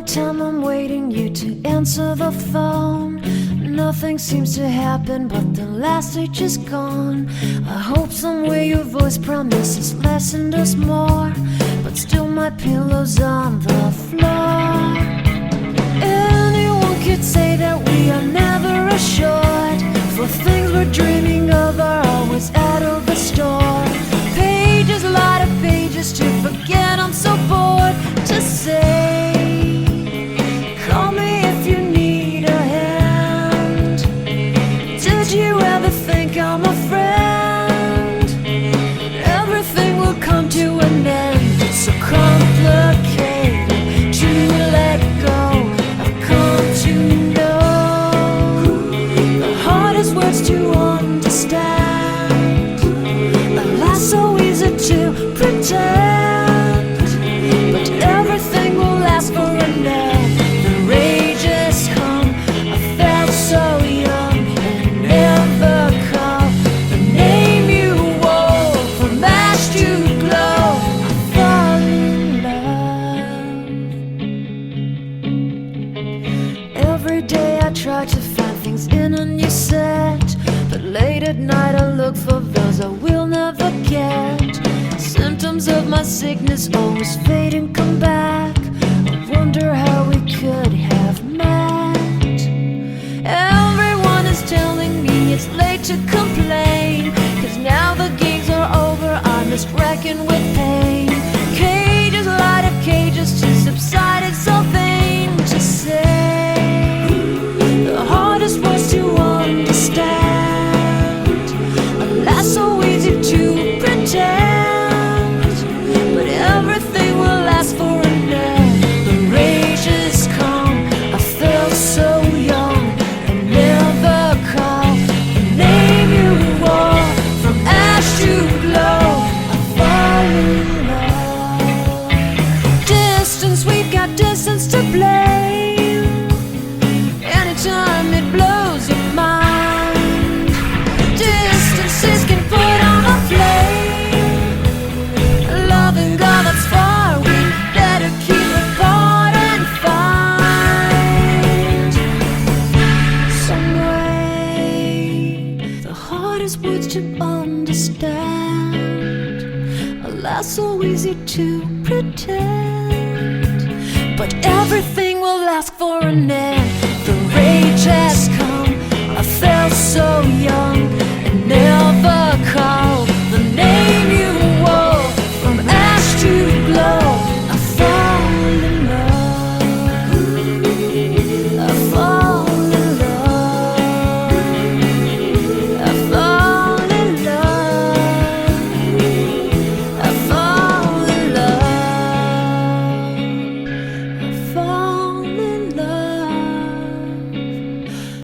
time I'm waiting you to answer the phone. Nothing seems to happen, but the last stage is gone. I hope somewhere your voice promises less and us more, but still my pillow's on the floor. Anyone could say that we are never assured, for things we're dreaming of are always out of the store. Pages, a lot of pages to forget, I'm so bored to say. Call me if you need a hand. Did you ever think I'm a friend? Everything will come to an end. It's so complicated to let go. I've come to know the hardest words to understand. Alas, so easy to pretend, but everything will last for a night. Every day I try to find things in a new set, but late at night I look for those I will never get. Symptoms of my sickness always fade and come back. I wonder how we could have met. Everyone is telling me it's late to complain, 'cause now the gigs are over, I'm just wrecking with pain. Cages, light of cages to subside, it's so vain to say. The hardest words to understand. Alas, so easy to pretend, but everything will last for a night. The rage has come, I felt so young, and never call the name you wore. From ash to glow, I fall in love. Distance, we've got distance to blame. Anytime it blows your mind, distances can put on a flame. Loving God that's far, we better keep it apart and find some way. The hardest words to understand. Alas, so easy to pretend, but everything will last for an end. The rage has